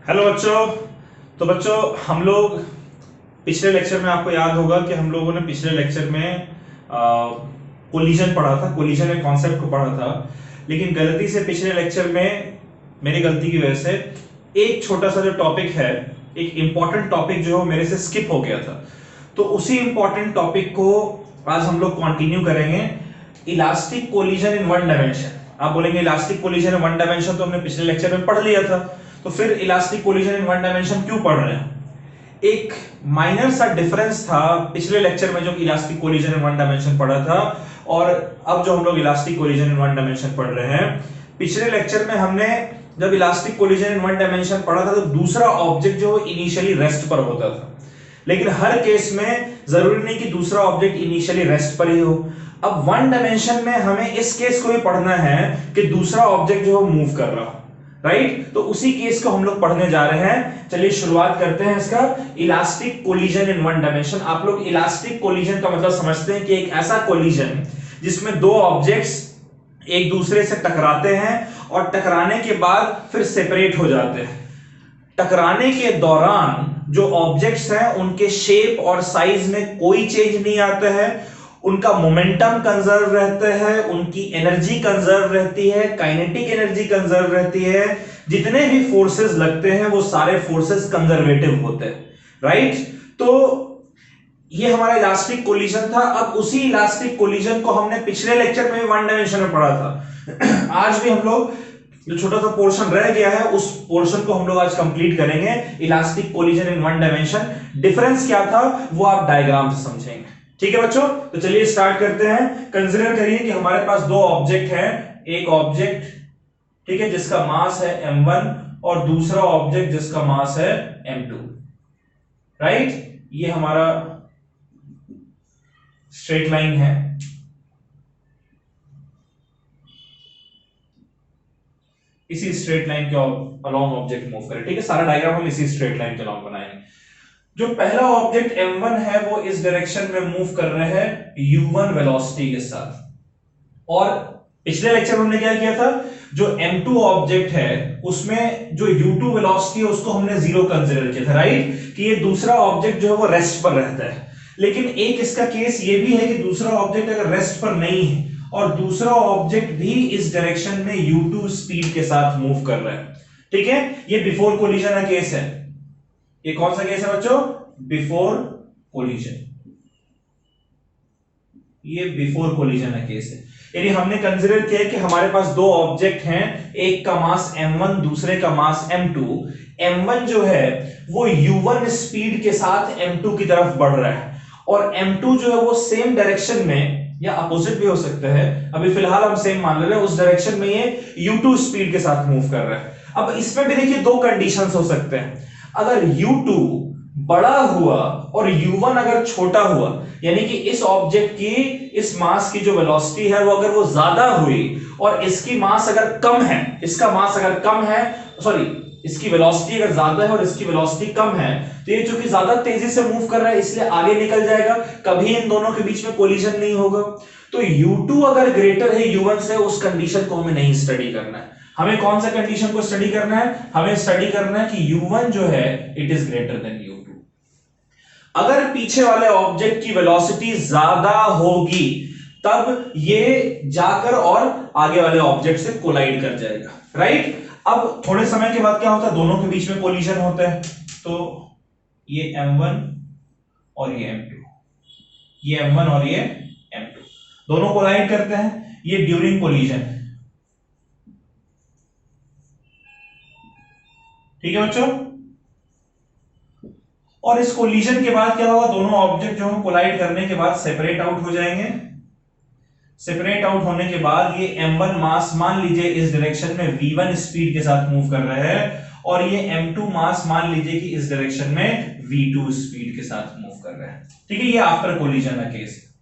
Hello बच्चों। तो बच्चों हम लोग पिछले लेक्चर में, आपको याद होगा कि हम लोगों ने पिछले लेक्चर में कोलिजन पढ़ा था, कोलिजन के कॉन्सेप्ट को पढ़ा था। लेकिन गलती से पिछले लेक्चर में, मेरी गलती की वजह से, एक छोटा सा जो टॉपिक है, एक इंपॉर्टेंट टॉपिक जो है मेरे से स्किप हो गया था। तो उसी इंपॉर्टेंट टॉपिक को आज हम लोग कंटिन्यू करेंगे। Elastic collision in one dimension. आप बोलेंगे elastic collision in one dimension तो हमने पिछले लेक्चर में पढ़ लिया था, तो फिर elastic collision in one dimension क्यों पढ़ रहे हैं? एक माइनर सा डिफरेंस था पिछले लेक्चर में जो elastic collision in one dimension पढ़ा था, और अब जो हम लोग elastic collision in one dimension पढ़ रहे हैं। पिछले लेक्चर में हमने जब elastic collision in one dimension पढ़ा था तो दूसरा ऑब्जेक्ट जो इनिशियली रेस्ट पर होता था, लेकिन हर केस में जरूरी नहीं कि दूसरा ऑब्जेक्ट इनिशियली रेस्ट पर ही हो। अब वन डायमेंशन में हमें इस केस को भी पढ़ना है कि दूसरा ऑब्जेक्ट जो है मूव कर रहा हो, राइट? तो उसी केस को हम लोग पढ़ने जा रहे हैं। चलिए शुरुआत करते हैं इसका। Elastic collision in one dimension. आप लोग इलास्टिक कोलिजन का मतलब समझते हैं कि एक ऐसा कोलिजन जिसमें दो ऑब्जेक्ट्स एक दूसरे से टकराते हैं और टकराने के बाद फिर सेपरेट हो जाते हैं। टकराने के दौरान जो ऑब्जेक्ट्स हैं उनके शेप और साइज में कोई चेंज नहीं आता है, उनका मोमेंटम कंजर्व रहता है, उनकी एनर्जी कंजर्व रहती है, काइनेटिक एनर्जी कंजर्व रहती है, जितने भी फोर्सेस लगते हैं वो सारे फोर्सेस कंजर्वेटिव होते हैं, राइट? तो ये हमारा इलास्टिक कोलिजन था। अब उसी इलास्टिक कोलिजन को हमने पिछले लेक्चर में भी वन डायमेंशन में पढ़ा था। आज भी हम लोग जो छोटा सा पोर्शन रह गया है उस पोर्शन को हम लोग आज कंप्लीट करेंगे। Elastic collision in one dimension, difference क्या था वो आप डायग्राम से समझेंगे। ठीक है बच्चों, तो चलिए स्टार्ट करते हैं। कंसीडर करिए कि हमारे पास दो ऑब्जेक्ट हैं। एक ऑब्जेक्ट, ठीक है, जिसका मास है m1 और दूसरा ऑब्जेक्ट जिसका मास है m2, राइट? ये हमारा स्ट्रेट लाइन है। इसी स्ट्रेट लाइन के अलोंग ऑब्जेक्ट मूव करे, ठीक है? सारा डायग्राम हम इसी स्ट्रेट लाइन के अलोंग बनाएंगे। जो पहला ऑब्जेक्ट m1 है वो इस डायरेक्शन में मूव कर रहे हैं u1 वेलोसिटी के साथ। और पिछले लेक्चर में हमने क्या किया था, जो m2 ऑब्जेक्ट है उसमें जो u2 वेलोसिटी है उसको हमने जीरो कंसीडर किया था, राइट? कि ये दूसरा ऑब्जेक्ट जो है वो रेस्ट पर रहता है। लेकिन एक इसका केस ये भी है कि दूसरा ऑब्जेक्ट अगर रेस्ट पर नहीं है और दूसरा ऑब्जेक्ट भी इस डायरेक्शन में u2 स्पीड के साथ मूव कर रहा है, ठीक है? ये बिफोर कोलिजन का केस है। ये कौन सा केस है बच्चों? Before collision. ये बिफोर कोलिजन का केस है। यानी हमने कंसीडर किया कि हमारे पास दो ऑब्जेक्ट हैं, एक का मास m1 दूसरे का मास m2। m1 जो है वो u1 स्पीड के साथ m2 की तरफ बढ़ रहा है, और m2 जो है वो सेम डायरेक्शन में या अपोजिट भी हो सकता है, अभी फिलहाल हम सेम मान ले रहे हैं, उस डायरेक्शन में ये u2 स्पीड के साथ मूव कर रहा है। अब इसमें भी देखिए दो कंडीशंस हो सकते हैं। अगर u2 बड़ा हुआ और u1 अगर छोटा हुआ, यानी कि इस ऑब्जेक्ट की इस मास की जो वेलोसिटी है वो अगर वो ज्यादा हुई और इसकी मास अगर कम है, इसका मास अगर कम है, सॉरी, इसकी वेलोसिटी अगर ज्यादा है और इसकी वेलोसिटी कम है, तो ये चूंकि ज्यादा तेजी से मूव कर रहा है इसलिए आगे निकल जाएगा, कभी इन दोनों के बीच में कोलिजन नहीं होगा। तो u2 अगर ग्रेटर है u1 से, उस कंडीशन को हमें नहीं स्टडी करना है। हमें कौन सा कंडीशन को स्टडी करना है? हमें स्टडी करना है कि u1 जो है it is greater than u2। अगर पीछे वाले ऑब्जेक्ट की वेलोसिटी ज्यादा होगी तब ये जाकर और आगे वाले ऑब्जेक्ट से कोलाइड कर जाएगा, राइट? अब थोड़े समय के बाद क्या होता है, दोनों के बीच में कोलिजन होता है। तो ये m1 और ये m2, ये m1 और ये m2 दोनों कोलाइड करते हैं, ये ड्यूरिंग कोलिजन, ठीक है बच्चों? और इस कोलिजन के बाद क्या होगा, दोनों ऑब्जेक्ट जो है कोलाइड करने के बाद सेपरेट आउट हो जाएंगे। सेपरेट आउट होने के बाद ये m1 मास मान लीजिए इस डायरेक्शन में v1 स्पीड के साथ मूव कर रहे हैं, और ये m2 मास मान लीजिए कि इस डायरेक्शन में v2 स्पीड के साथ मूव कर रहे हैं, ठीक है? ये आफ्टर कोलिजन का केस है।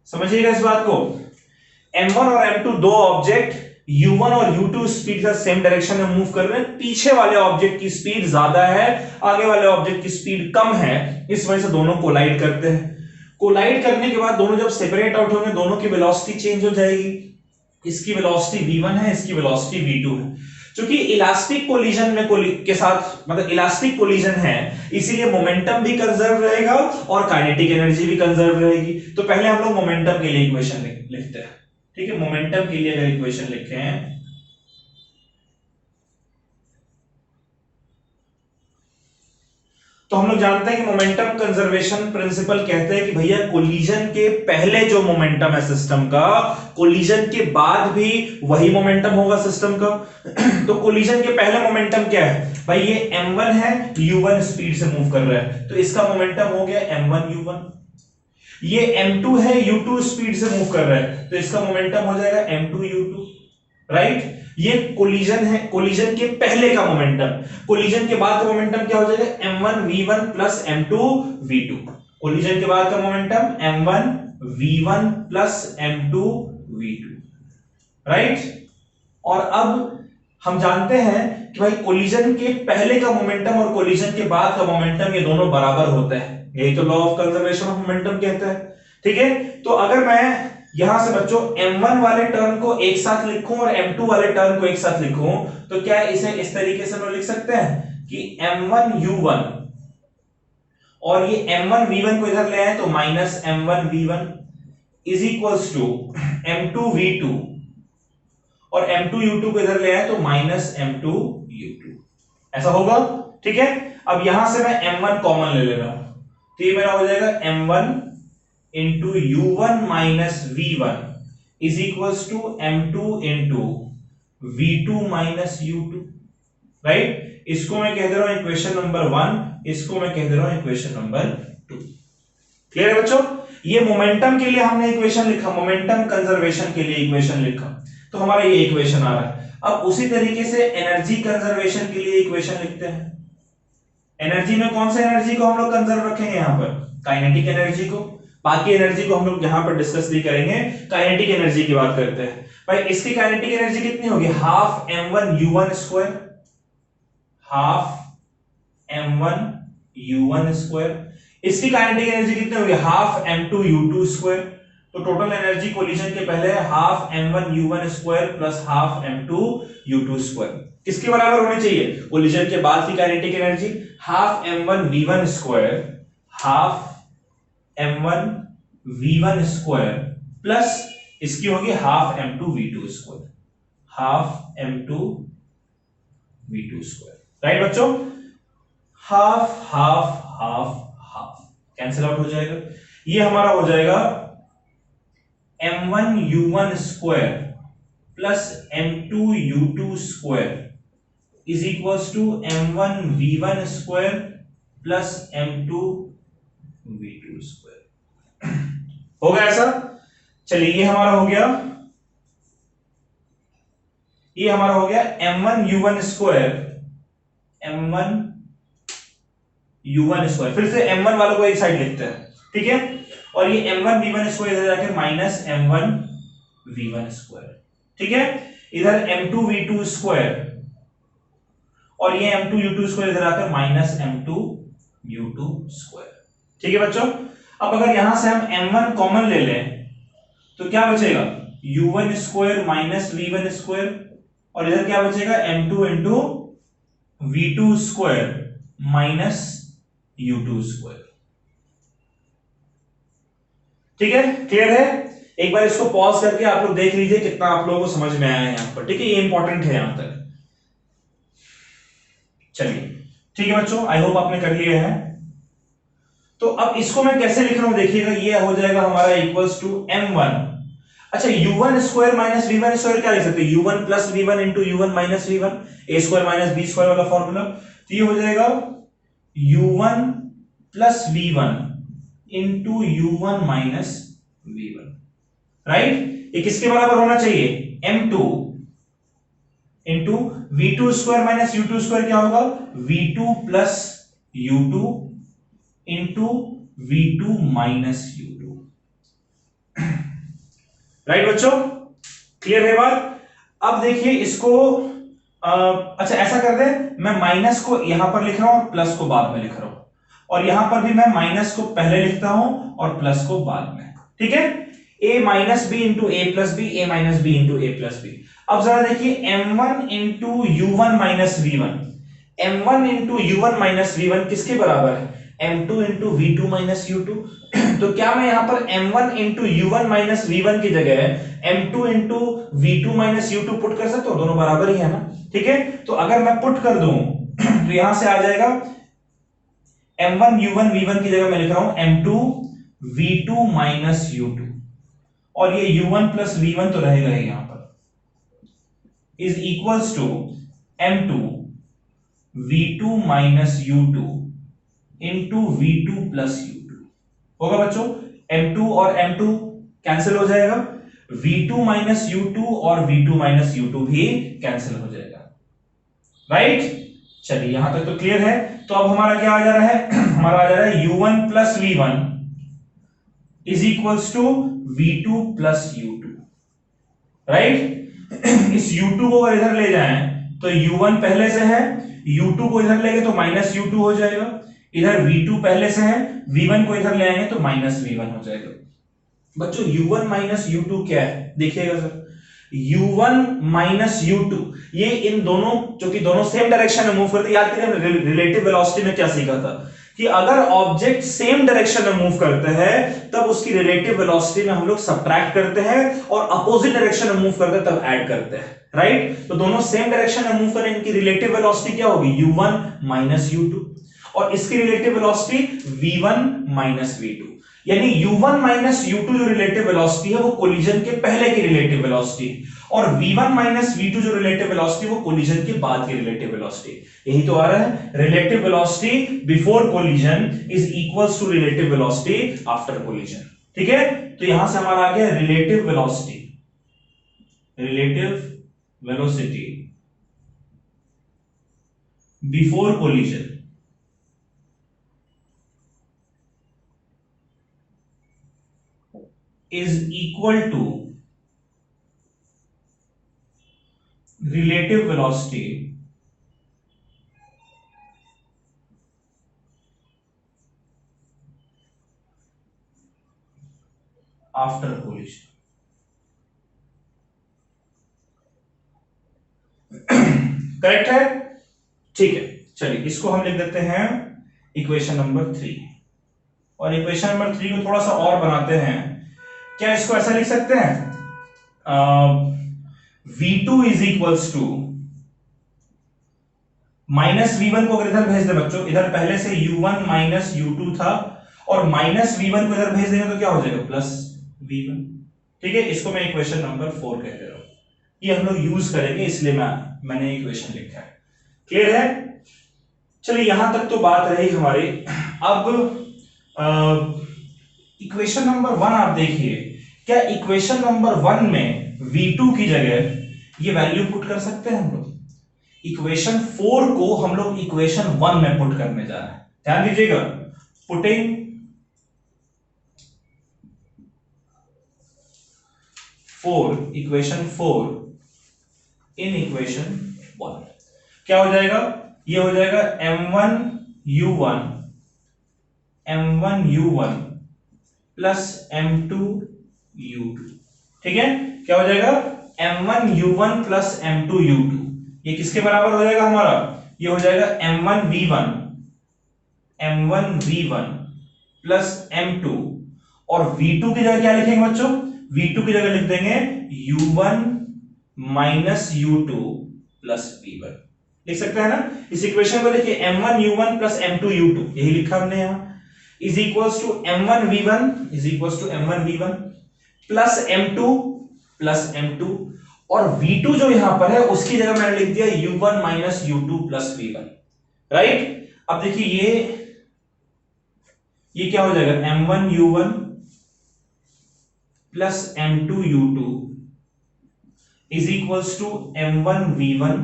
समझिएगा इस बात को। m1 और m2 दो ऑब्जेक्ट u1 और u2 स्पीड का सेम डायरेक्शन में मूव कर रहे हैं। पीछे वाले ऑब्जेक्ट की स्पीड ज्यादा है, आगे वाले ऑब्जेक्ट की स्पीड कम है, इस वजह से दोनों कोलाइड करते हैं। कोलाइड करने के बाद दोनों जब सेपरेट आउट होंगे दोनों की वेलोसिटी चेंज हो जाएगी, इसकी वेलोसिटी v1 है, इसकी वेलोसिटी v2 है। क्योंकि इलास्टिक कोलिजन में के साथ मतलब इलास्टिक कोलिजन है, इसीलिए मोमेंटम भी कंजर्व रहेगा और काइनेटिक एनर्जी भी कंजर्व रहेगी। तो पहले हम लोग मोमेंटम के लिए इक्वेशन लिखते हैं, ठीक है। मोमेंटम के लिए अगर इक्वेशन लिखे हैं तो हम लोग जानते हैं कि मोमेंटम कंजर्वेशन प्रिंसिपल कहते हैं कि भैया कोलिजन के पहले जो मोमेंटम है सिस्टम का, कोलिजन के बाद भी वही मोमेंटम होगा सिस्टम का। तो कोलिजन के पहले मोमेंटम क्या है भाई, ये m1 है, u1 स्पीड से मूव कर रहा है, तो इसका मोमेंटम हो गया m1 u1। ये m2 है, u2 स्पीड से मूव कर रहा है, तो इसका मोमेंटम हो जाएगा m2 u2, राइट। ये कोलिजन है, कोलिजन के पहले का मोमेंटम। कोलिजन के बाद का मोमेंटम क्या हो जाएगा, m1 v1 plus m2 v2। Collision के बाद का momentum m1 v1 plus m2 v2, right. और अब हम जानते हैं कि भाई कोलिजन के पहले का मोमेंटम और कोलिजन के बाद का मोमेंटम ये दोनों बराबर होता है, यही तो law of conservation of momentum कहता है, ठीक है। तो अगर मैं यहां से बच्चों m1 वाले टर्म को एक साथ लिखूं और m2 वाले टर्म को एक साथ लिखूं, तो क्या इसे इस तरीके से हम लिख सकते हैं कि m1 u1 और ये m1 v1 को इधर ले आए तो minus m1 v1 is equals to m2 v2 और m2 u2 को इधर ले आए तो माइनस m2 u2, ऐसा होगा, ठीक है। अब यहां से मैं m1 कॉमन ले ले रहा हूं, तो ये मेरा हो जाएगा m1 into u1 minus v1 is equals to m2 into v2 minus u2, right. इसको मैं कह दे रहा हूं इक्वेशन नंबर 1, इसको मैं कह दे रहा हूं इक्वेशन नंबर 2। क्लियर है बच्चों। ये मोमेंटम के लिए हमने इक्वेशन लिखा, मोमेंटम कंजर्वेशन के लिए इक्वेशन लिखा, तो हमारा ये इक्वेशन आ रहा है। अब उसी तरीके से एनर्जी कंजर्वेशन के लिए इक्वेशन लिखते हैं। एनर्जी में कौन सा एनर्जी को हम लोग कंजर्व रखेंगे, यहां पर काइनेटिक एनर्जी को। बाकी एनर्जी को हम लोग यहां पर डिस्कस नहीं करेंगे, काइनेटिक एनर्जी की बात करते हैं। भाई इसकी काइनेटिक एनर्जी कितनी होगी, half m1 u1 square, half m1 u1 square. इसकी काइनेटिक एनर्जी कितनी होगी, हाफ m2 u2 स्क्वायर। तो टोटल एनर्जी कोलिजन के पहले half m1 u1 square plus half m2 u2 square. किसके बराबर होनी चाहिए, कोलिजन के बाद की kinetic energy half m1 v1 square, half m1 v1 square plus इसकी होगी half m2 v2 square, half m2 v2 square, right बच्चों। Half half half half cancel out हो जाएगा, ये हमारा हो जाएगा m1 u1 square plus m2 u2 square is equals to m1 v1 square plus m2 v2 square. हो गया ऐसा। चलिए ये हमारा हो गया, ये हमारा हो गया m1 u1 square, m1 u1 square. फिर से m1 वालों को एक साइड लिखते हैं, ठीक है। और ये m1 v1 स्क्वायर इधर जाके माइनस m1 v1 स्क्वायर, ठीक है। इधर m2 v2 स्क्वायर और ये m2 u2 स्क्वायर इधर आकर माइनस m2 u2 स्क्वायर, ठीक है बच्चों। अब अगर यहां से हम m1 कॉमन ले लें तो क्या बचेगा, u1 square minus v1 square और इधर क्या बचेगा, m2 into v2 square minus u2 square, ठीक है। क्लियर है। एक बार इसको पॉज करके आप लोग देख लीजिए कितना आप लोगों को समझ में आया है यहां पर, ठीक है। ये इंपॉर्टेंट है यहां तक। चलिए ठीक है बच्चों, आई होप आपने कर लिया है। तो अब इसको मैं कैसे लिख रहा हूं देखिएगा, ये हो जाएगा हमारा इक्वल्स टू m1। अच्छा u1 square minus v1 square क्या लिख सकते हैं, u1 plus v1 into u1 minus v1, a square minus b square वाला फॉर्मूला। तो ये हो जाएगा u1 plus v1 into u1 minus v1, right. ये किसके बराबर होना चाहिए, m2 into v2 square minus u2 square क्या होगा, v2 plus u2 into v2 minus u2, right बच्चों। क्लियर है बात। अब देखिए इसको अच्छा ऐसा कर दे, मैं माइनस को यहां पर लिख रहा हूं और प्लस को बाद में लिख रहा हूं, और यहां पर भी मैं माइनस को पहले लिखता हूं और प्लस को बाद में, ठीक है। a minus B into A plus B, A minus B into A plus B. अब जरा देखिए m1 into u1 minus v1, m1 into u1 minus v1 किसके बराबर है? m2 into v2 minus u2। तो क्या मैं यहां पर m1 into u1 minus v1 की जगह m2 into v2 minus u2 put कर सकता हूं? दोनों बराबर ही है ना, ठीक है। तो अगर मैं पुट कर दूं तो यहां से आ जाएगा m1 u1 v1 की जगह मैं लिख रहा हूं m2 v2 माइनस u2, और ये u1 प्लस v1 तो रहेगा ही यहां पर, is equals to m2 v2 minus u2 into v2 plus u2। होगा बच्चों, m2 और m2 कैंसिल हो जाएगा, v2 माइनस u2 और v2 माइनस u2 भी कैंसिल हो जाएगा, राइट। चलिए यहां तक तो क्लियर है। तो अब हमारा क्या आ जा रहा है? हमारा आ जा रहा है u1 plus v1 is equals to v2 plus u2, right. इस u2 को अगर इधर ले जाएं तो u1 पहले से है, u2 को इधर ले गए तो माइनस u2 हो जाएगा, इधर v2 पहले से है, v1 को इधर ले आएंगे तो माइनस v1 हो जाएगा। बच्चों u1 माइनस u2 क्या है देखिएगा सर, u1 माइनस u2 ये इन दोनों जो कि दोनों सेम डायरेक्शन में मूव करते हैं। याद करिए हमने रिलेटिव वेलोसिटी में क्या सीखा था कि अगर ऑब्जेक्ट सेम डायरेक्शन में मूव करते हैं तब उसकी रिलेटिव वेलोसिटी में हम लोग सब्ट्रैक्ट करते हैं, और अपोजिट डायरेक्शन में मूव करते हैं तब ऐड करते हैं, राइट। तो दोनों सेम डायरेक्शन में मूव करें, इनकी रिलेटिव वेलोसिटी क्या होगी? u1 माइनस u2, और इसकी relative velocity v1 minus v2, यानी u1 माइनस u2 जो रिलेटिव वेलोसिटी है वो कोलिजन के पहले की रिलेटिव वेलोसिटी, और v1 माइनस v2 जो रिलेटिव वेलोसिटी वो कोलिजन के बाद की रिलेटिव वेलोसिटी। यही तो आ रहा है, relative velocity before collision is equals to relative velocity after collision, ठीक है। तो यहां से हमारा आ गया relative velocity, relative velocity before collision is equal to relative velocity after collision। Correct है, ठीक है। चलिए इसको हम लिख देते हैं इक्वेशन नंबर 3, और इक्वेशन नंबर 3 को थोड़ा सा और बनाते हैं। क्या इसको ऐसा लिख सकते हैं? v2 is equals to minus v1 को अगर इधर भेज दे बच्चों, इधर पहले से u1 माइनस u2 था, और माइनस v1 को इधर भेज देंगे तो क्या हो जाएगा? प्लस v1, ठीक है। इसको मैं इक्वेशन नंबर 4 कह दे रहा हूं, ये हम लोग यूज करेंगे इसलिए मैंने इक्वेशन लिखा है, क्लियर है। चलिए यहां तक तो बात रही हमारी। अब इक्वेशन नंबर 1 आप देखिए, क्या इक्वेशन नंबर 1 में v2 की जगह ये वैल्यू पुट कर सकते हैं हम लोग? इक्वेशन 4 को हम लोग इक्वेशन 1 में पुट करने जा रहे हैं, ध्यान दीजिएगा। पुटिंग 4 इक्वेशन 4 इन इक्वेशन 1 क्या हो जाएगा? ये हो जाएगा m1 u1 प्लस m2u2, ठीक है। क्या हो जाएगा? m1 u1 plus m2 u2, ये किसके बराबर हो जाएगा हमारा? ये हो जाएगा m1 v1 प्लस m2, और v2 की जगह क्या लिखेंगे बच्चों? v2 की जगह लिख देंगे u1 minus u2 plus v1, लिख सकते हैं ना। इस इक्वेशन को देखिए m1 u1 plus m2 u2, यही लिखा हमने यहां, is equals to m1 v1 plus m2 और v2 जो यहां पर है उसकी जगह मैंने लिख दिया u1 minus u2 plus v1, right. अब देखिए ये क्या हो जाएगा? m1 u1 plus m2 u2 is equals to m1 v1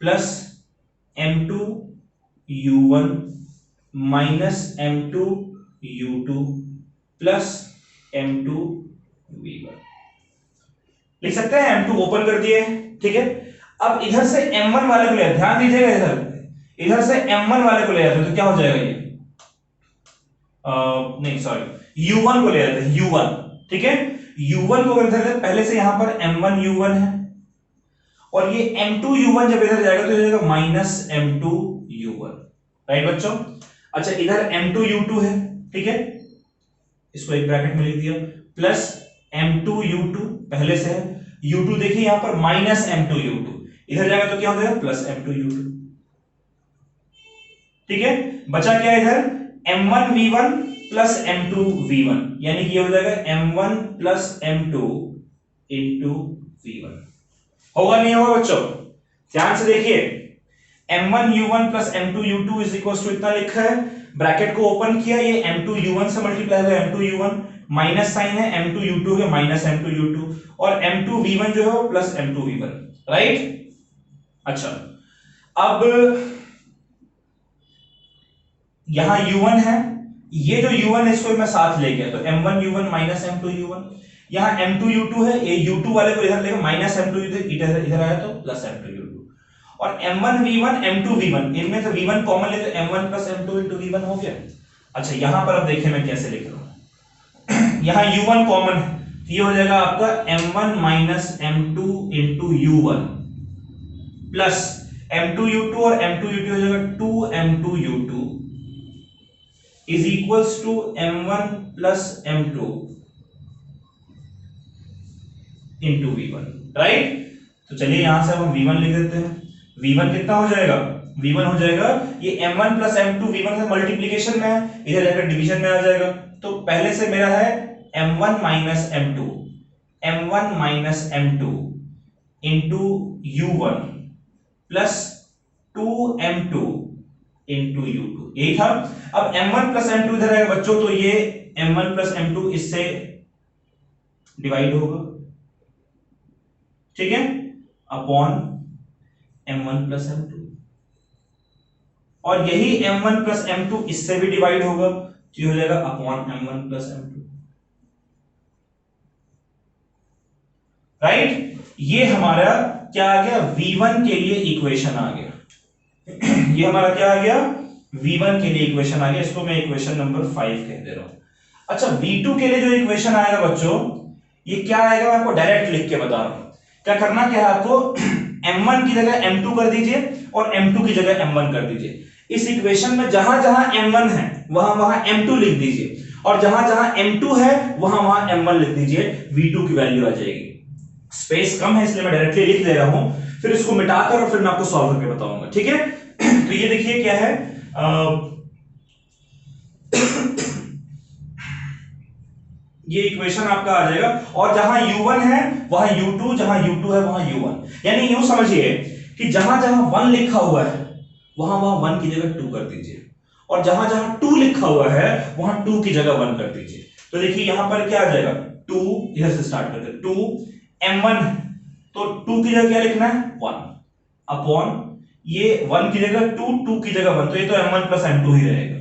plus m2 u1 minus m2 u2 plus m2 v1, लिख सकते हैं। m2 ओपन कर दिए, ठीक है। अब इधर से m1 वाले को ले, ध्यान दीजिएगा, इधर से m1 वाले को ले आते हैं तो क्या हो जाएगा? ये नहीं सॉरी u1 को ले आते हैं, ठीक है, u1 को इधर से पहले से यहां पर m1 u1 है, और ये m2 u1 जब इधर जाएगा तो हो जाएगा माइनस m2 u1, राइट बच्चों। अच्छा इधर m2 u2 है, ठीक है, इसको एक ब्रैकेट में लिख दिया, प्लस m2 u2 पहले से है, u2 देखिए यहां पर माइनस m2 u2, इधर जाएगा तो क्या हो जाएगा प्लस m2 u2, ठीक है। बचा क्या इधर m1 v1 plus m2 v1, यानी कि ये हो जाएगा m1 plus m2 into v1। होगा नहीं होगा बच्चों, ध्यान से देखिए, m1 u1 plus m2 u2 is equal to इतना लिखा है, ब्रैकेट को ओपन किया, ये m2 u1 से मल्टीप्लाई हुआ m2 u1, माइनस साइन है m2 u2 है माइनस m2 u2, और m2 v1 जो है वो प्लस m2 v1, राइट। अच्छा अब यहां u1 है, ये जो u1 है इसको मैं साथ ले गया तो m1 u1 minus m2 u1, यहां m2 u2 है, ये u2 वाले को इधर लेगा माइनस m2 इधर आया तो प्लस m2 u2, और m1 v1 m2 v1, इनमें से v1 कॉमन ले तो m1 plus m2 into v1 हो गया। अच्छा यहां पर अब देखिए मैं कैसे लिख रहा हूं, यहां u1 कॉमन है तो ये हो जाएगा आपका m1 minus m2 into u1 plus m2 u2 और m2 u2 हो जाएगा 2m2 u2 is equals to m1 plus m2 into v1, right. तो चलिए यहां से हम v1 लिख देते हैं, v1 कितना हो जाएगा, v1 हो जाएगा ये m1 प्लस m2 v1 से मल्टीप्लीकेशन में है, इधर जाकर डिवीजन में आ जाएगा, तो पहले से मेरा है m1 minus m2, m1 minus m2 into u1 plus 2m2 into u2, यही था। अब m1 प्लस m2 इधर आएगा बच्चों, तो ये m1 प्लस m2 इससे डिवाइड होगा, ठीक है, अपॉन m1 प्लस m2, और यही m1 प्लस m2 इससे भी डिवाइड होगा, तो ये हो जाएगा upon m1 plus m2, right. ये हमारा क्या आ गया, v1 के लिए इक्वेशन आ गया, ये हमारा क्या आ गया, v1 के लिए इक्वेशन आ गया, इसको मैं इक्वेशन नंबर 5 कह दे रहा हूं। अच्छा v2 के लिए जो इक्वेशन आएगा बच्चों, ये क्या आएगा मैं आपको डायरेक्ट लिख के बता रहा हूं, क्या करना क्या है आपको, m1 की जगह m2 कर दीजिए और m2 की जगह m1 कर दीजिए। इस इक्वेशन में जहां जहां m1 है वहां वहां m2 लिख दीजिए, और जहां जहां m2 है वहां वहां m1 लिख दीजिए, v2 की वैल्यू आ जाएगी। स्पेस कम है इसलिए मैं डायरेक्टली लिख ले रहा हूं, फिर इसको मिटाकर और फिर मैं आपको सॉल्व करके बताऊंगा, ठीक है। तो ये देखिए क्या है, ये इक्वेशन आपका आ जाएगा, और जहां u1 है वहां u2, जहां u2 है वहां u1, यानी यूं समझिए कि जहां जहां 1 लिखा हुआ है वहां वहां 1 की जगह 2 कर दीजिए, और जहां जहां 2 लिखा हुआ है वहां 2 की जगह 1 कर दीजिए। तो देखिए यहां पर क्या आ जाएगा, 2 इधर से स्टार्ट करते हैं, 2 m1 तो 2 की जगह क्या लिखना है 1, अपॉन ये 1 की जगह 2, 2 की जगह 1, तो ये तो m1 प्लस m2 ही रहेगा,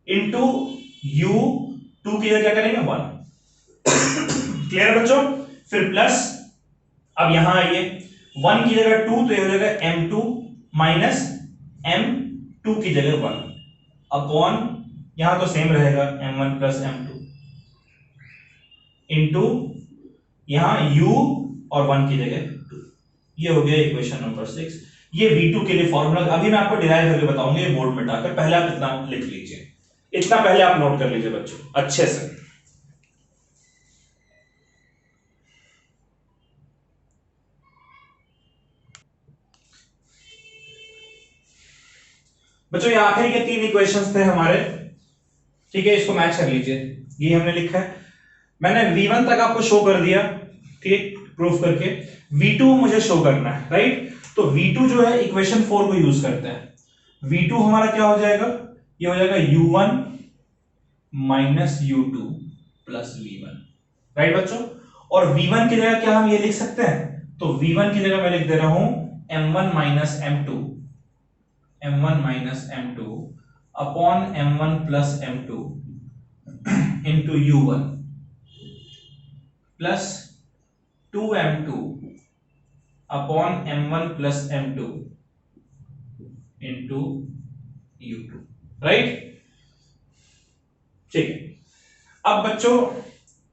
इंटू u2 की जगह क्या करेंगे 1। क्लियर है बच्चों, फिर प्लस, अब यहां आइए 1 की जगह 2 तो ये हो जाएगा m2 माइनस m2 की जगह 1, अपॉन यहां तो सेम रहेगा m1 प्लस m2 इंटू यहां u और 1 की जगह 2। ये हो गया इक्वेशन नंबर 6। ये v2 के लिए फॉर्मूला अभी मैं आपको डिराइव करके बताऊंगा, ये बोर्ड में डालकर, पहले आप इतना लिख लीजिए, इतना पहले आप नोट कर लीजिए बच्चों अच्छे से। बच्चों ये आखिरी के 3 इक्वेशंस थे हमारे, ठीक है, इसको मैच कर लीजिए। ये हमने लिखा है, मैंने v1 तक आपको शो कर दिया, ठीक, प्रूफ करके, v2 मुझे शो करना है, राइट। तो v2 जो है इक्वेशन 4 को यूज करते हैं, v2 हमारा क्या हो जाएगा, ये हो जाएगा u1 minus u2 plus v1, right बच्चों। और v1 की जगह क्या हम ये लिख सकते हैं, तो v1 की जगह मैं लिख दे रहा हूं m1 minus m2, m1 minus m2 upon m1 plus m2 into u1 plus 2m2 upon m1 plus m2 into u2, right. ठीक है। अब बच्चों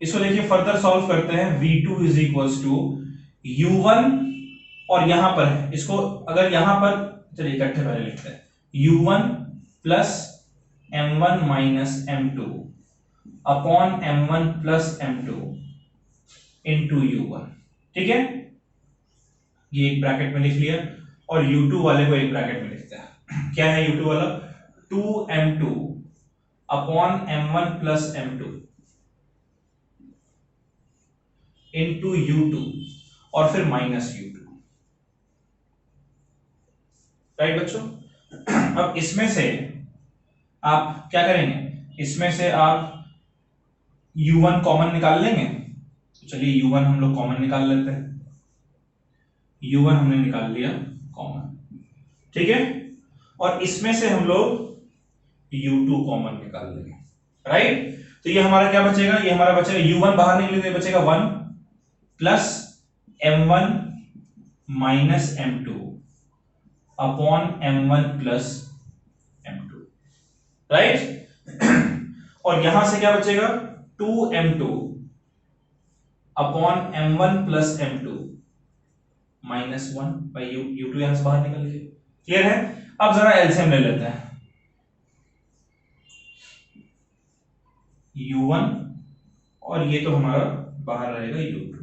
इसको देखिए फर्दर सॉल्व करते हैं। v2 is equals to u1, और यहां पर है इसको अगर यहां पर, चलिए इकट्ठे पहले लिखते हैं, u1 plus m1 minus m2 upon m1 plus m2 into u1। ठीक है, ये एक ब्रैकेट में लिख लिया, और u2 वाले को एक ब्रैकेट में लिखते हैं। क्या है u2 वाला? 2m2 upon m1 plus m2 into u2 और फिर माइनस u2। राइट बच्चों? अब इसमें से आप क्या करेंगे, इसमें से आप u1 कॉमन निकाल लेंगे। तो चलिए u1 हम लोग कॉमन निकाल लेते हैं। u1 हमने निकाल लिया कॉमन, ठीक है, और इसमें से हम लोग u2 कॉमन निकाल लेंगे। राइट? तो ये हमारा क्या बचेगा, ये हमारा बचेगा u1 बाहर निकलेगा, तो बचेगा 1 plus m1 minus m2 upon m1 plus m2। Right? और यहां से क्या बचेगा, 2m2 upon m1 plus m2 minus 1 by u2 यहां से बाहर निकल गया। क्लियर है? अब जरा एलसीएम ले लेते हैं। u1 और ये तो हमारा बाहर रहेगा u2।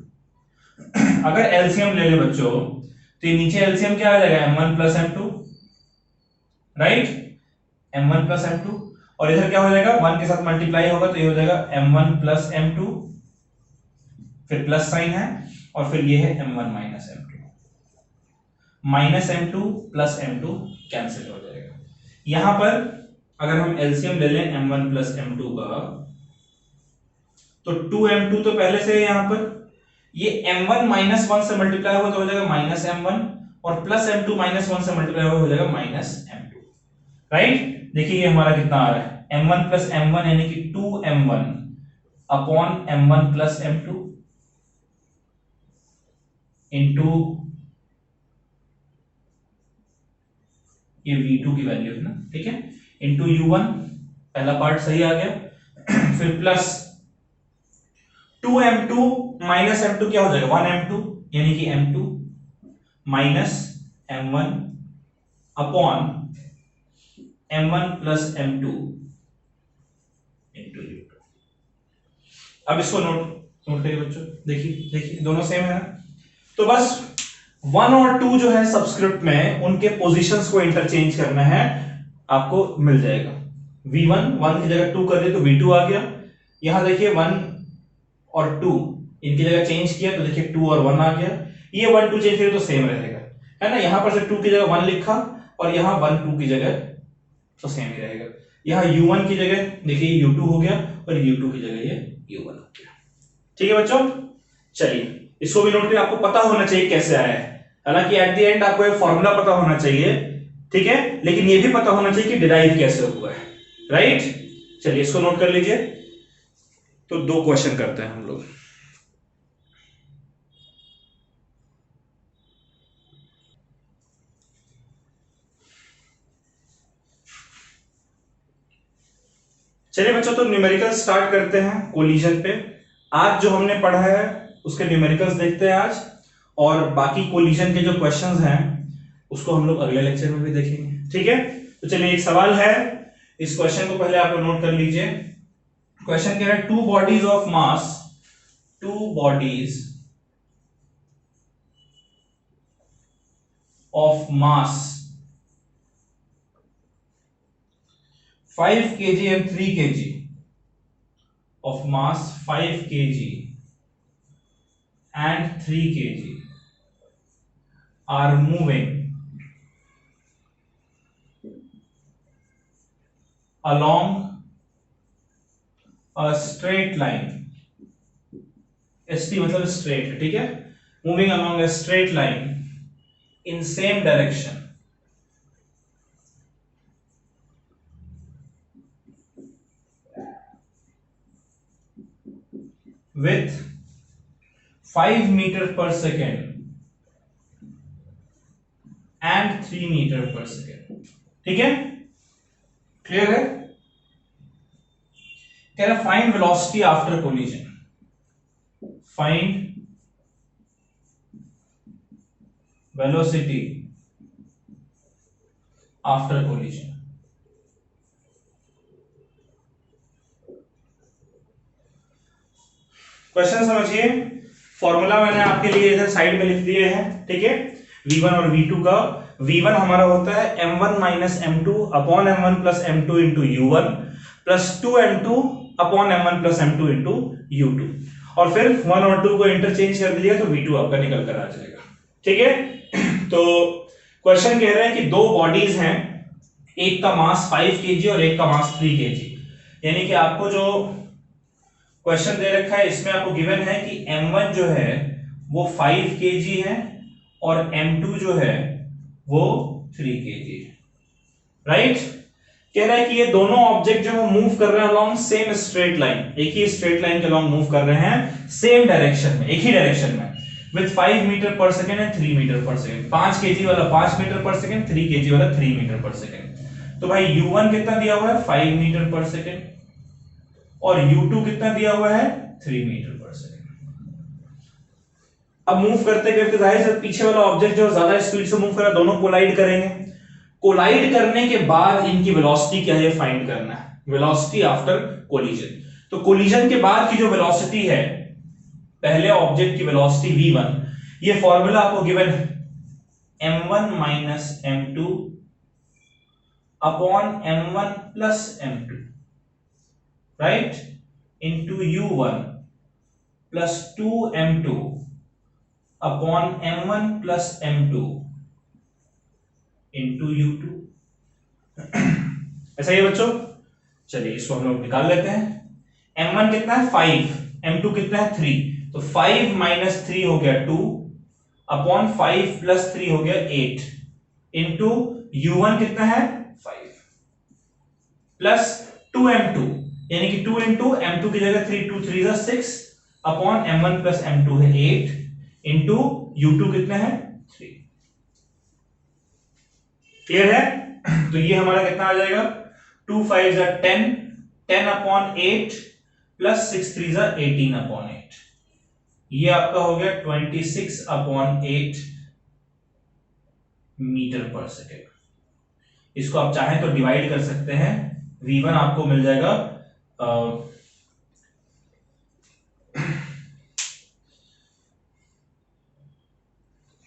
अगर एलसीएम ले ले बच्चों, तो ये नीचे एलसीएम क्या आ जाएगा, m1 plus m2। Right? m1 plus m2, और इधर क्या हो जाएगा, 1 के साथ मल्टीप्लाई होगा तो ये हो जाएगा m1 प्लस m2, फिर प्लस साइन है, और फिर ये है m1 minus m2। Minus m2 plus m2 cancel हो जाएगा। यहां पर अगर हम एलसीएम ले लें m1 प्लस m2 का, तो 2m2 तो पहले से है यहां पर, ये m1 माइनस 1 से मल्टीप्लाई होगा तो हो जाएगा माइनस m1, और प्लस m2 माइनस 1 से मल्टीप्लाई होगा हो जाएगा माइनस m2। राइट? देखिए ये हमारा कितना आ रहा है, m1 प्लस m1 यानी कि 2m1 upon m1 plus m2 into ये v2 की वैल्यू है ना, ठीक है, इंटू u1, पहला पार्ट सही आ गया, फिर प्लस 2m2 माइनस m2 क्या हो जाएगा, 1m2 यानी कि m2 minus m1 upon m1 plus m2 into u2। अब इसको नोट करिए बच्चों, देखिए देखिए दोनों सेम है ना। तो बस 1 और 2 जो है सबस्क्रिप्ट में, उनके पोजीशंस को इंटरचेंज करना है, आपको मिल जाएगा। v1 1 की जगह 2 कर दे तो v2 आ गया। यहां देखिए 1 और 2 इनकी जगह चेंज किया तो देखिए 2 और 1 आ गया। ये 1 2 चेंज करें तो सेम रहेगा, है ना। यहां पर से 2 की जगह 1 लिखा, और यहां 1 2 की जगह तो सेम ही रहेगा। यहां u1 की जगह देखिए u2 हो गया, और u2 की जगह ये u1 हो गया। ठीक है बच्चों, चलिए इसको भी नोट करिए। आपको पता होना चाहिए कैसे आया है, हालांकि एट द एंड आपको एक फॉर्मूला पता होना चाहिए, ठीक है, लेकिन ये भी पता होना चाहिए कि डिराइव कैसे हुआ है। राइट? चलिए इसको नोट कर लीजिए। तो 2 क्वेश्चन करते हैं हम लोग। चलिए बच्चों, तो न्यूमेरिकल स्टार्ट करते हैं कोलिजन पे। आज जो हमने पढ़ा है उसके न्यूमेरिकल्स देखते हैं आज, और बाकी कोलिजन के जो क्वेश्चंस हैं उसको हम लोग अगले लेक्चर में भी देखेंगे। ठीक है? तो चलिए एक सवाल है, इस क्वेश्चन को पहले आप लोग नोट कर लीजिए। क्वेश्चन कह रहा है, two bodies of mass 5 kg and 3 kg of mass 5 kg and 3 kg are moving along a straight line। st मतलब straight है, ठीक है, moving along a straight line in same direction with 5 meter per second and 3 meter per second। ठीक है, clear है। कह रहा find velocity after collision, find velocity after collision. Question समझिए, फॉर्मूला मैंने आपके लिए इधर साइड में लिख दिए हैं, ठीक है। v1 और v2 का, v1 हमारा होता है m1 minus m2 upon m1 plus m2 into u1 plus 2m2 upon m1 plus m2 into u2, और फिर 1 और 2 को इंटरचेंज कर दिया तो v2 आपका निकल कर आ जाएगा, ठीक है। तो क्वेश्चन कह रहे हैं कि दो बॉडीज हैं, एक का मास 5 kg और एक का मास 3 kg, यानी कि आपको जो क्वेश्चन दे रखा है इसमें आपको गिवन है कि m1 जो है वो 5 kg है और m2 जो है वो 3 kg है, राइट। कह रहा है कि ये दोनों ऑब्जेक्ट जो है मूव कर रहे हैं अलोंग सेम स्ट्रेट लाइन, एक ही स्ट्रेट लाइन के अलोंग मूव कर रहे हैं, सेम डायरेक्शन में, एक ही डायरेक्शन में, विद 5 मीटर पर सेकेंड एंड 3 मीटर पर सेकेंड। 5 kg वाला 5 मीटर पर सेकेंड, 3 kg वाला 3 मीटर पर सेकेंड। तो भाई u1 कितना दिया हुआ है 5 मीटर पर सेकेंड और u2 कितना दिया हुआ है 3 मीटर पर सेकेंड। अब मूव करते करते जाहिर है पीछे वाला ऑब्जेक्ट जो ज्यादा स्पीड से मूव कर रहा है, दोनों कोलाइड करेंगे। कोलाइड करने के बाद इनकी वेलोसिटी क्या है फाइंड करना है, वेलोसिटी आफ्टर कोलिजन। तो कोलिजन के बाद की जो वेलोसिटी है, पहले ऑब्जेक्ट की वेलोसिटी v1, ये फॉर्मूला आपको गिवन है m1 minus m2 upon m1 plus m2, right, into u1 plus 2m2 upon m1 plus m2 into u2। ऐसा ही है बच्चों, चलिए इसको हम लोग निकाल लेते हैं। m1 कितना है 5, m2 कितना है 3, तो 5 माइनस 3 हो गया 2 अपॉन 5 प्लस 3 हो गया 8 इंटू u1 कितना है 5 प्लस 2m2, यानी कि 2 इंटू m2 की जगह 3, 2 3 जा 6 अपॉन m1 प्लस m2 है 8 इंटू u2 कितना है 3। क्लियर है? तो ये हमारा कितना आ जाएगा 2 5 जा 10, 10 अपॉन 8 प्लस 6 3 जा 18 अपॉन 8, ये आपका हो गया 26 अपॉन 8 मीटर पर सेकेंड। इसको आप चाहें तो डिवाइड कर सकते हैं, v1 आपको मिल जाएगा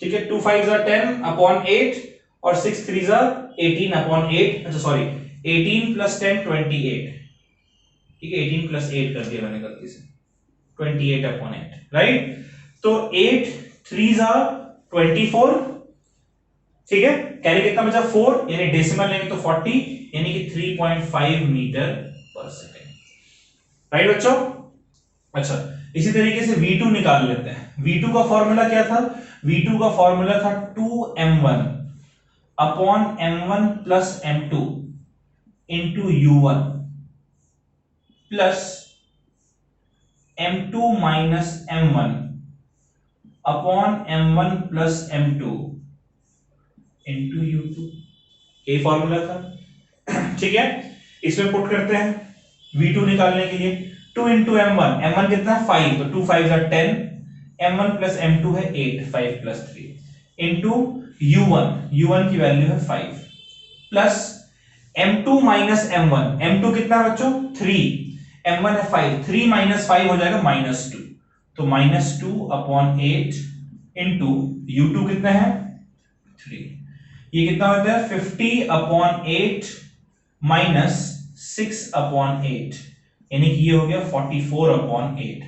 ठीक है, 2 5 जा 10 अपॉन 8 और 6 3 जा 18 अपॉन 8, अच्छा सॉरी 18 प्लस 10 28, ठीक है 18 प्लस 8 कर दिया मैंने गलती से, 28 अपॉन 8, राइट। तो 8 3 जा 24, ठीक है, कैरी कितना बचा 4, यानी डेसिमल लेंगे तो 40, यानी कि 3.5 मीटर पर सेकेंड, राइट बच्चों। अच्छा, इसी तरीके से v2 निकाल लेते हैं। v2 का फॉर्मूला क्या था, v2 का फॉर्मूला था 2m1 upon m1 plus m2 into u1 plus m2 minus m1 upon m1 plus m2 into u2, ये फॉर्मूला था, ठीक है। इसमें पुट करते हैं v2 निकालने के लिए, 2 इंटू m1, m1 कितना है 5, तो 2 5 जा 10, m1 प्लस m2 है 8, 5 प्लस 3 इंटू u1, u1 की वैल्यू है 5 plus m2 minus m1, m2 कितना है बच्चों 3, m1 है 5, 3 माइनस 5 हो जाएगा -2, तो -2 अपॉन 8 इंटू u2 कितना है 3, ये कितना होता है 50 अपॉन 8 माइनस 6 अपॉन 8, यानी कि ये हो गया 44 अपॉन 8।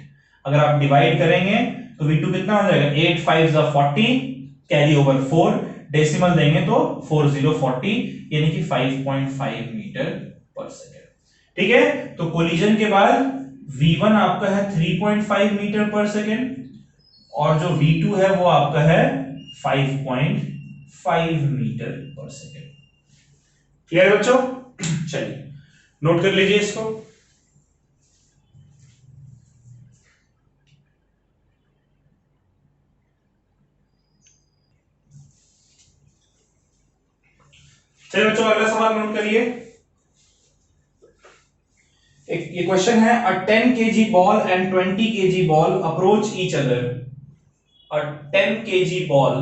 अगर आप डिवाइड करेंगे तो v2 कितना हो जाएगा 8 5 जा 40, कैरी ओवर 4, डेसिमल देंगे तो 4040, यानी कि 5.5 मीटर पर सेकेंड, ठीक है। तो कोलिजन के बाद v1 आपका है 3.5 मीटर पर सेकेंड और जो v2 है वो आपका है 5.5 मीटर पर सेकेंड। क्लियर बच्चों? चलिए नोट कर लीजिए इसको। चलिए बच्चों अगला सवाल नोट करिए। एक ये क्वेश्चन है, अ 10 kg ball and 20 kg ball approach each other. A 10 kg ball,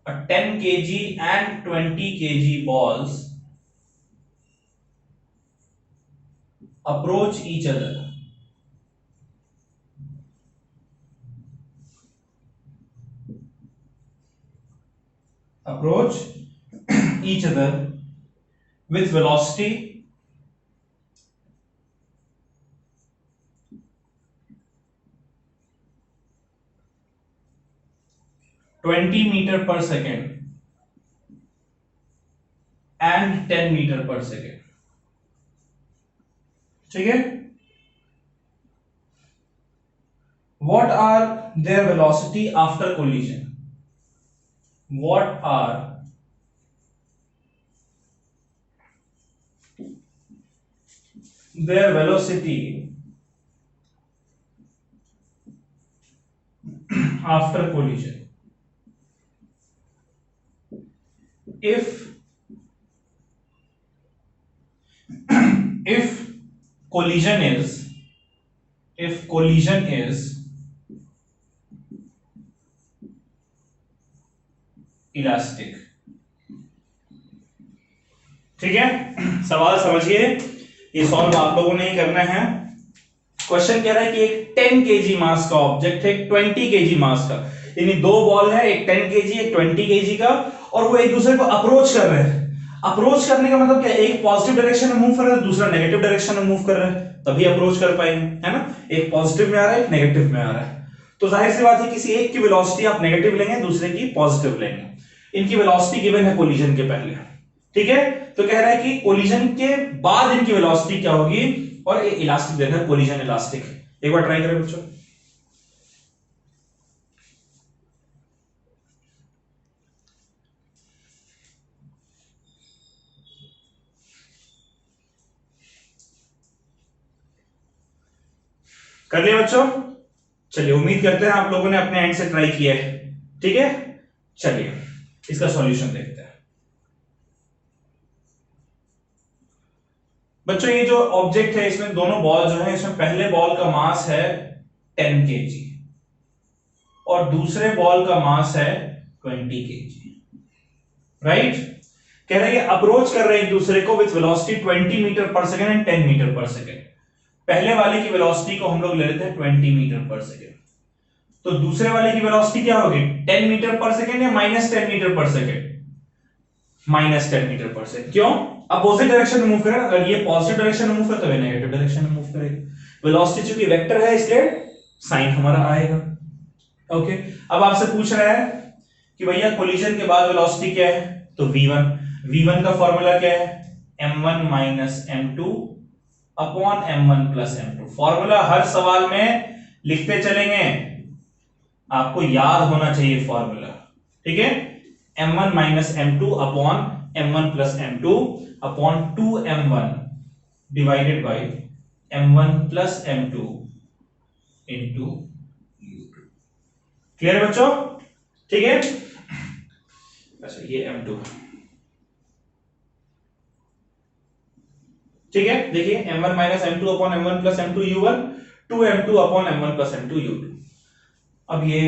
a 10 kg and 20 kg balls approach each other. Approach each other with velocity 20 meter per second and 10 meter per second. ठीक है? What are their velocity after collision? What are their velocity after collision? If collision is elastic. ठीक है, सवाल समझिए, ये solve आप लोगों ने ही करना है। क्वेश्चन कह रहा है कि एक 10 केजी मास का ऑब्जेक्ट है, 20 केजी मास का, यानी दो बॉल है, एक 10 केजी एक 20 केजी का, और वो एक दूसरे को अप्रोच कर रहे हैं। अप्रोच करने का मतलब क्या, एक पॉजिटिव डायरेक्शन में मूव कर रहा है, दूसरा नेगेटिव डायरेक्शन में मूव कर रहा है, तभी अप्रोच कर पाएंगे, है ना। एक पॉजिटिव में आ रहा है, एक नेगेटिव में आ रहा है, तो जाहिर सी बात है किसी एक की वेलोसिटी आप नेगेटिव लेंगे, दूसरे की पॉजिटिव लेंगे। इनकी वेलोसिटी गिवन है कोलिजन के पहले। ठीक है, तो कह रहा है कि कोलिजन के बाद इनकी वेलोसिटी क्या होगी, और ये इलास्टिक देना है, कोलिजन इलास्टिक। एक बार ट्राई करें बच्चों। कर लिया बच्चों? चलिए, उम्मीद करते हैं आप लोगों ने अपने एंड से ट्राई किया है। ठीक है, चलिए इसका सॉल्यूशन देखते हैं। बच्चों, ये जो ऑब्जेक्ट है, इसमें दोनों बॉल जो है, इसमें पहले बॉल का मास है 10 केजी और दूसरे बॉल का मास है 20 केजी। राइट, कह रहे हैं अप्रोच कर रहे हैं एक दूसरे को विद वेलोसिटी 20 मीटर पर सेकेंड एंड 10 मीटर पर सेकेंड। पहले वाले की वेलोसिटी को हम लोग ले लेते हैं 20 मीटर पर सेकेंड, तो दूसरे वाले की वेलोसिटी क्या होगी, 10 मीटर पर सेकेंड या -10 मीटर पर सेकेंड? -10 मीटर पर सेकेंड। क्यों? अपोजिट डायरेक्शन में मूव करेगा, अगर ये पॉजिटिव डायरेक्शन में मूव करे तो ये नेगेटिव डायरेक्शन में मूव करेगा। वेलोसिटी चूंकि वेक्टर है, इसलिए साइन हमारा आएगा। ओके, अब आपसे पूछ रहा है कि भैया कोलिजन के बाद वेलोसिटी क्या है, तो v1 का फॉर्मूला क्या है, m1 m2 upon m1 m2। Formula हर सवाल में लिखते चलेंगे, आपको याद होना चाहिए फॉर्मूला। ठीक है, m1 m2 upon m1 m2 upon 2m1 divided by m1 m2 into u2। Clear बच्चों? ठीक है, अच्छा ये m2। ठीक है, देखिए m1 m2 upon m1 m2 u1, 2m2 upon m1 m2 u2। अब ये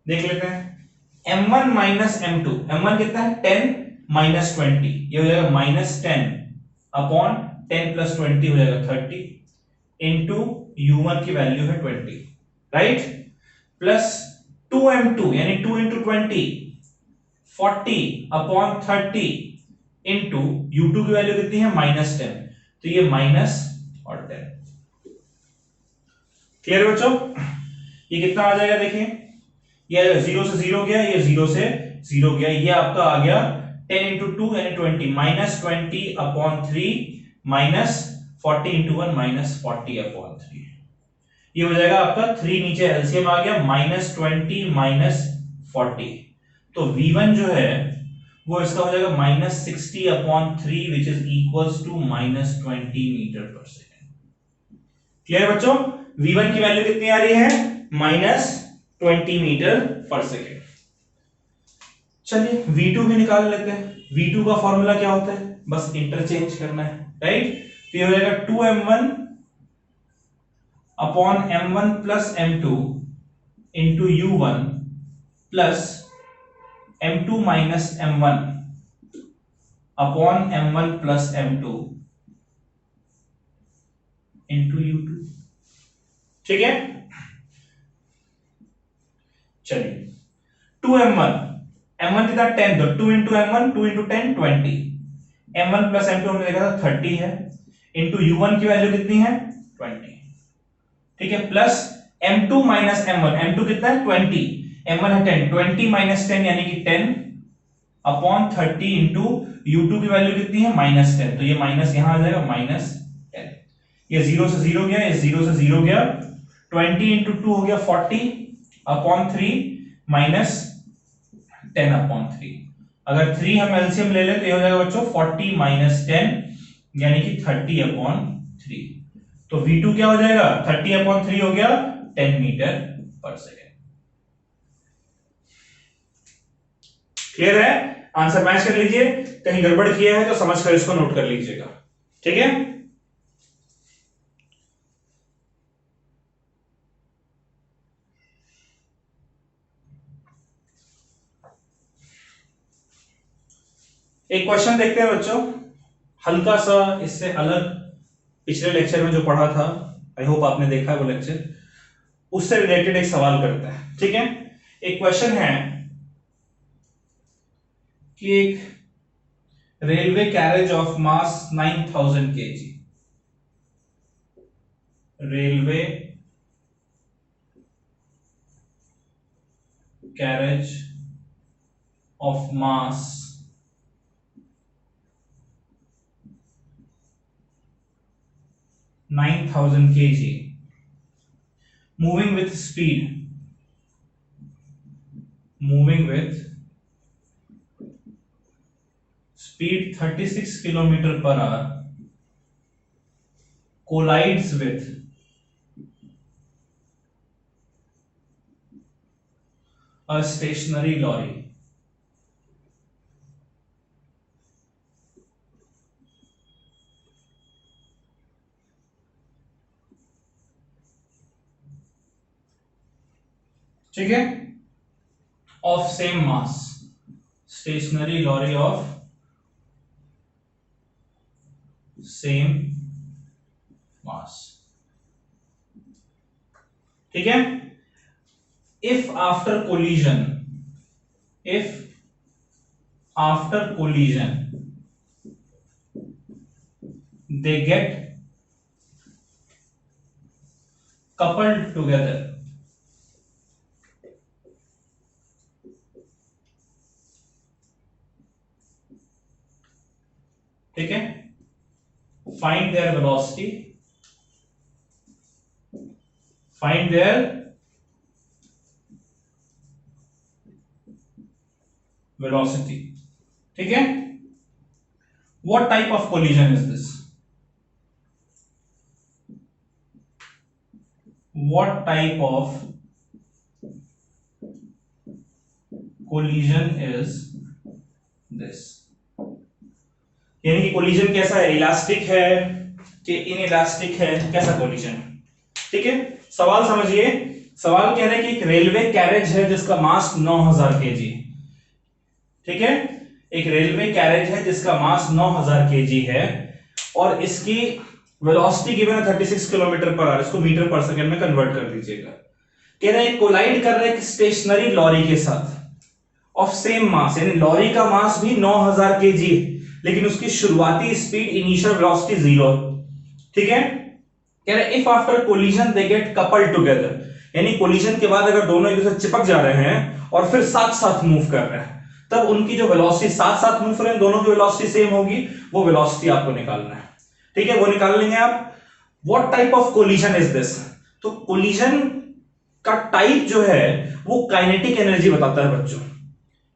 देख लेते हैं, m1 m2, m1 कितना है 10 -20, ये हो जाएगा -10 अपॉन 10 + 20 हो जाएगा 30 इनटू u1 की वैल्यू है 20, राइट, प्लस 2m2 यानी 2 × 20 40 अपॉन 30 इनटू u2 की वैल्यू कितनी है -10, तो ये माइनस और 10। क्लियर बच्चों? ये कितना आ जाएगा, देखिए ये 0 से 0 गया, ये 0 से 0 गया, ये आपका आ गया 10 × 2 यानी 20, -20 अपॉन 3 -40 × 1 -40 अपॉन 3। ये हो जाएगा आपका 3 नीचे एलसीएम आ गया, -20 -40, तो v1 जो है वो इसका हो जाएगा -60 upon 3 which is equals to -20 metre पर सेकेंड। क्लियर बच्चों? v1 की वैल्यू कितनी आ रही है, -20 मीटर पर सेकेंड। चलिए v2 भी निकाल लेते हैं। v2 का फॉर्मूला क्या होता है, बस इंटरचेंज करना है, राइट। तो ये हो जाएगा 2m1 upon m1 plus m2 into u1 plus m2 minus m1 upon m1 plus m2 into u2। ठीक है, चलिए 2m1, m1 कितना 10, तो 2 into m1, 2 into 10 20, m1 plus m2 हमने देखा था 30 है, इंटू u1 की वैल्यू कितनी है 20। ठीक है, plus m2 minus m1, m2 कितना है 20, m1 है 10, 20 माइनस 10 यानी कि 10 अपॉन 30 इंटू u2 की वैल्यू कितनी है -10, तो ये माइनस यहां आ जाएगा -10, ये 0 से 0 गया, ये 0 से 0 गया, 20 इंटू 2 हो गया 40 अपॉन 3 माइनस 10 अपॉन 3। अगर 3 हम एलसीएम ले लें तो ये हो जाएगा बच्चों 40 माइनस 10 यानी कि 30 अपॉन 3। तो V2 क्या हो जाएगा 30 अपॉन 3 हो गया 10 मीटर पर सेकेंड। क्लियर है, आंसर मैच कर लीजिए, कहीं गड़बड़ किया है तो समझकर इसको नोट कर लीजिएगा। ठीक है, एक क्वेश्चन देखते हैं बच्चों, हल्का सा इससे अलग, पिछले लेक्चर में जो पढ़ा था, आई होप आपने देखा है वो लेक्चर, उससे रिलेटेड एक सवाल करता है। ठीक है, एक क्वेश्चन है कि एक railway carriage of mass 9000 kg, railway carriage of mass 9000 kg moving with speed 36 kilometer per hour collides with a stationary lorry। ठीक है, of same mass, stationary lorry of same mass. ठीक है, if after collision they get coupled together, ठीक है, find their velocity, ठीक है, what type of collision is this? What type of collision is this? यानी कि कोलिजन कैसा है, इलास्टिक है कि इनइलास्टिक है, कैसा कोलिजन। ठीक है, सवाल समझिए, सवाल कह रहे हैं कि एक रेलवे कैरेज है जिसका मास 9000 kg। ठीक है, एक रेलवे कैरेज है जिसका मास 9000 kg है और इसकी वेलोसिटी गिवन है 36 किलोमीटर पर आवर, इसको मीटर पर सेकंड में कन्वर्ट कर दीजिएगा। कह रहे हैं कोलाइड कर रहे हैं स्टेशनरी लॉरी के साथ ऑफ सेम मास, यानी लॉरी का मास भी 9000 kg लेकिन उसकी शुरुआती स्पीड इनिशियल वेलोसिटी 0। ठीक है, कह रहे if after collision they get coupled together, यानी कोलिजन के बाद अगर दोनों एक दूसरे चिपक जा रहे हैं और फिर साथ साथ मूव कर रहे हैं, तब उनकी जो वेलोसिटी साथ साथ मूव कर रहे हैं, दोनों की वेलोसिटी सेम होगी, वो वेलोसिटी आपको निकालना है। ठीक है, वो निकाल लेंगे आप। What type of collision is this, तो कोलिजन का टाइप जो है वो काइनेटिक एनर्जी बताता है बच्चों।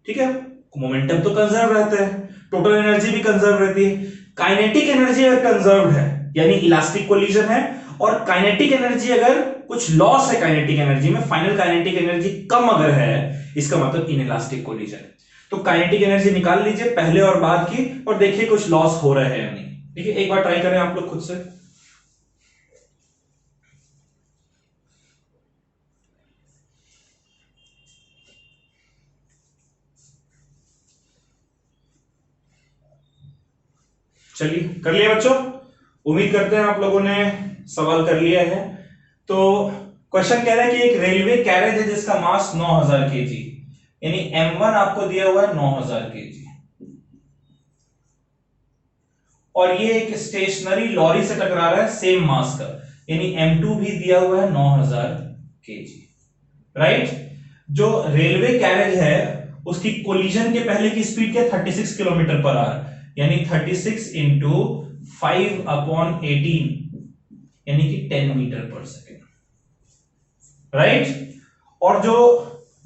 ठीक है, मोमेंटम तो कंजर्व रहता है, टोटल एनर्जी भी कंजर्व रहती है। काइनेटिक एनर्जी अगर कंजर्व है यानी इलास्टिक कोलिजन है, और काइनेटिक एनर्जी अगर कुछ लॉस है काइनेटिक एनर्जी में, फाइनल काइनेटिक एनर्जी कम अगर है, इसका मतलब इनइलास्टिक कोलिजन। तो काइनेटिक एनर्जी निकाल लीजिए पहले और बाद की और देखिए कुछ लॉस हो रहा है या नहीं। ठीक है, एक बार ट्राई करें आप लोग खुद से। चलिए कर लिया बच्चों, उम्मीद करते हैं आप लोगों ने सवाल कर लिया है। तो क्वेश्चन कह रहा है कि एक रेलवे कैरेज है जिसका मास 9000 केजी, यानी M1 आपको दिया हुआ है 9000 केजी, और ये एक स्टेशनरी लॉरी से टकरा रहा है सेम मास का, यानी M2 भी दिया हुआ है 9000 केजी, राइट। जो रेलवे कैरेज है उसकी कोलिजन के पहले की स्पीड क्या, 36 किलोमीटर पर आवर, यानी 36 इंटू 5/18, यानी कि 10 मीटर पर सेकेंड, राइट। और जो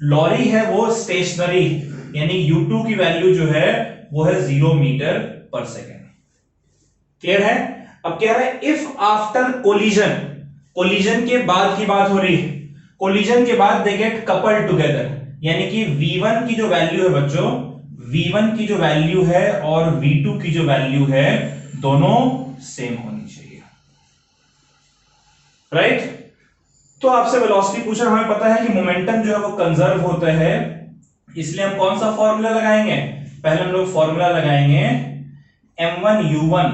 लॉरी है वो स्टेशनरी, यानी U2 की वैल्यू जो है वो है 0 मीटर पर सेकेंड। क्लियर है। अब क्या है, इफ आफ्टर कोलिजन, कोलिजन के बाद की बात हो रही है, कोलिजन के बाद दे गेट कपल्ड टुगेदर, यानी कि V1 की जो वैल्यू है बच्चों, V1 की जो वैल्यू है और V2 की जो वैल्यू है दोनों सेम होनी चाहिए, राइट। तो आपसे वेलोसिटी पूछा, हमें पता है कि मोमेंटम जो है वो कंजर्व होता है, इसलिए हम कौन सा फॉर्मूला लगाएंगे, पहले हम लोग फॉर्मूला लगाएंगे m1u1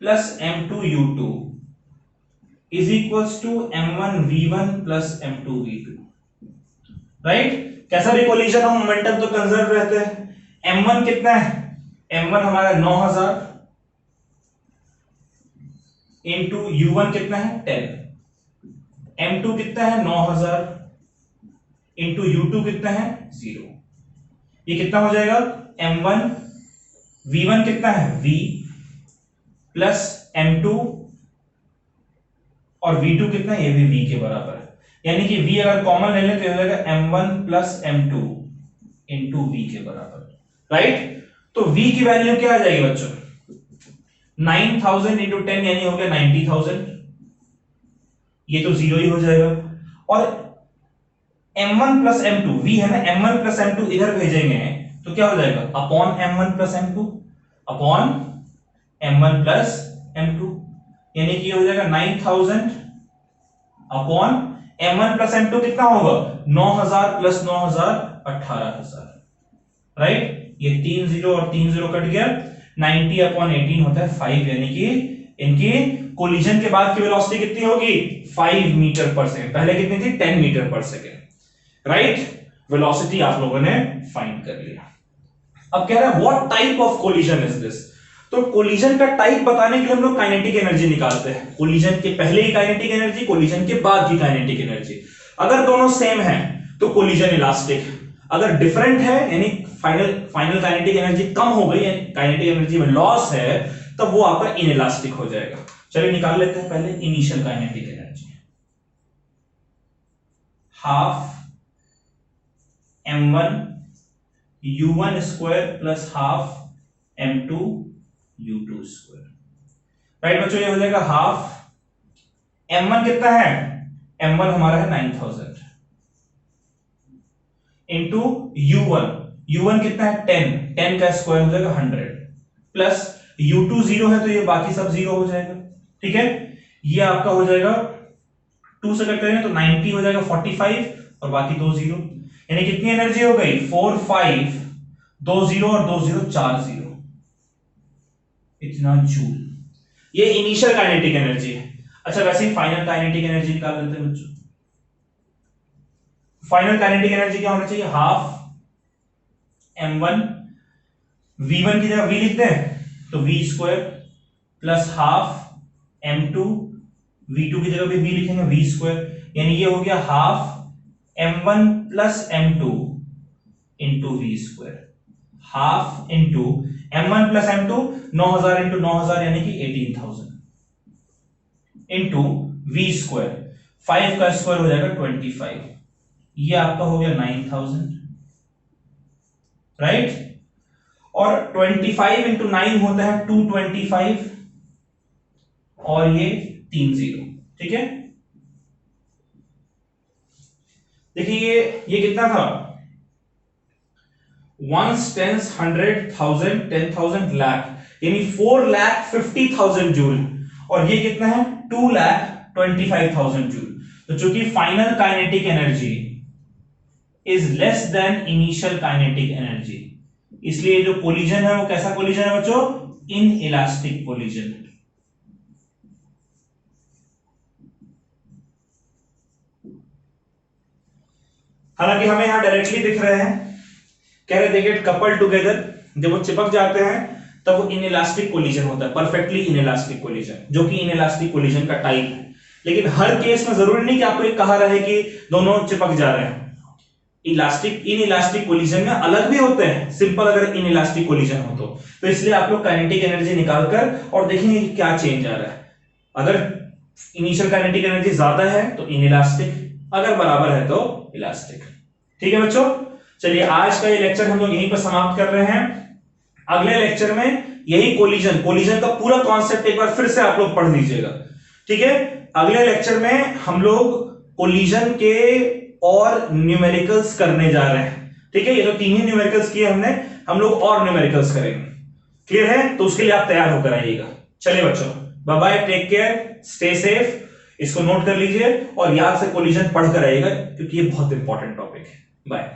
plus m2u2 is equals to m1v1 plus m2v2, right. कैसा भी कोलिजन हो मोमेंटम तो कंजर्व रहते हैं। m1 कितना है, m1 हमारा 9000 इंटू u1 कितना है 10, m2 कितना है 9000 इंटू u2 कितना है 0, ये कितना हो जाएगा m1, v1 कितना है v प्लस m2 और v2 कितना है, ये भी v के बराबर है, यानी कि v अगर कॉमन ले लें तो हो जाएगा m1 plus m2 into v के बराबर, राइट। तो v की वैल्यू क्या आ जाएगी बच्चों, 9000 इंटू 10 यानी हो गया 90000, ये तो जीरो ही हो जाएगा। और m1 प्लस m2, v है ना, m1 प्लस m2 इधर भेजेंगे तो क्या हो जाएगा, upon m1 plus m2 upon m1 plus m2, यानी कि ये हो जाएगा 9000 अपॉन m1 प्लस m2 कितना होगा 9000 प्लस 9000 18000, राइट। ये 3 0 और 3 0 कट गया, 90 अपॉन 18 होता है 5, यानी कि इनकी कोलिजन के बाद की वेलोसिटी कितनी होगी 5 मीटर पर सेकंड, पहले कितनी थी 10 मीटर पर सेकंड, राइट। वेलोसिटी आप लोगों ने फाइंड कर लिया। अब कह रहा है what type of collision is this, तो कोलिजन का टाइप बताने के लिए हम लोग काइनेटिक एनर्जी निकालते हैं, कोलिजन के पहले की काइनेटिक एनर्जी, कोलिजन के बाद की काइनेटिक एनर्जी। अगर दोनों सेम है तो कोलिजन इलास्टिक, अगर डिफरेंट है यानी फाइनल काइनेटिक एनर्जी कम हो गई, काइनेटिक एनर्जी में लॉस है, तब वो आपका इनइलास्टिक हो जाएगा। चलिए निकाल लेते हैं पहले initial kinetic energy, half m1 u1 square plus half m2 u2 square, right बच्चों। ये हो जाएगा हाफ m1 कितना है, m1 हमारा है 9000 इंटू u1 कितना है 10, 10 का स्क्वायर हो जाएगा 100 प्लस u2 0 है तो ये बाकी सब 0 हो जाएगा, ठीक है। ये आपका हो जाएगा 2 से कट करेंगे तो 90 हो जाएगा 45 और बाकी 2 0, यानी कितनी एनर्जी हो गई 4 5 2 0 और 2 0 4 0, इतना जूल। ये इनिशियल काइनेटिक एनर्जी है। अच्छा वैसे ही फाइनल काइनेटिक एनर्जी निकाल लेते हैं बच्चों। फाइनल काइनेटिक एनर्जी क्या होना चाहिए, हाफ m1, v1 की जगह v लिखते हैं तो v square plus half m2, v2 की जगह भी v लिखेंगे v स्क्वायर, यानी ये हो गया half m1 plus m2 into v square, half into m1 plus m2 9000 into 9000 यानी कि 18000 इंटू v स्क्वायर, 5 का स्क्वायर हो जाएगा 25, ये आपका हो गया 9000, राइट। और 25 इंटू 9 होता है 225 और ये 3 0, ठीक है। देखिए ये कितना था, वंस टेंस 100 1000 10,000 लाख, यानी 4,50,000 जूल, और ये कितना है 2,25,000 जूल। तो चूंकि final kinetic energy is less than initial kinetic energy, इसलिए जो कोलिजन है वो कैसा कोलिजन है बच्चों, इन इलास्टिक कोलिजन। हालांकि हमें यहां डायरेक्टली दिख रहे हैं, कह रहे दे गेट कपल्ड टुगेदर, जब वो चिपक जाते हैं तब वो इनइलास्टिक कोलिजन होता है, परफेक्टली इनइलास्टिक कोलिजन, जो कि इनइलास्टिक कोलिजन का टाइप है। लेकिन हर केस में जरूरी नहीं कि आपको एक कहा रहे कि दोनों चिपक जा रहे हैं। इलास्टिक इनइलास्टिक कोलिजन में अलग भी होते हैं, सिंपल अगर इनइलास्टिक कोलिजन हो तो इसलिए आप लोग काइनेटिक एनर्जी निकालकर और देखेंगे कि क्या चेंज आ रहा है। अगर इनिशियल काइनेटिक एनर्जी ज्यादा है तो इनइलास्टिक, अगर बराबर है तो इलास्टिक। ठीक है बच्चों, चलिए आज का ये लेक्चर हम लोग यहीं पर समाप्त कर रहे हैं। अगले लेक्चर में यही कोलिजन का पूरा कॉन्सेप्ट एक बार फिर से आप लोग पढ़ लीजिएगा। ठीक है, अगले लेक्चर में हम लोग कोलिजन के और न्यूमेरिकल्स करने जा रहे हैं। ठीक है, ये तो 3 ही न्यूमेरिकल्स किए हमने, हम लोग और न्यूमेरिकल्स करेंगे। क्लियर है? तो उसके लिए आप तैयार होकर आइएगा। चलिए बच्चों, bye bye, take care, stay safe. इसको नोट कर लीजिए और याद से कोलिजन पढ़कर आइएगा, क्योंकि ये बहुत इंपॉर्टेंट टॉपिक है। बाय।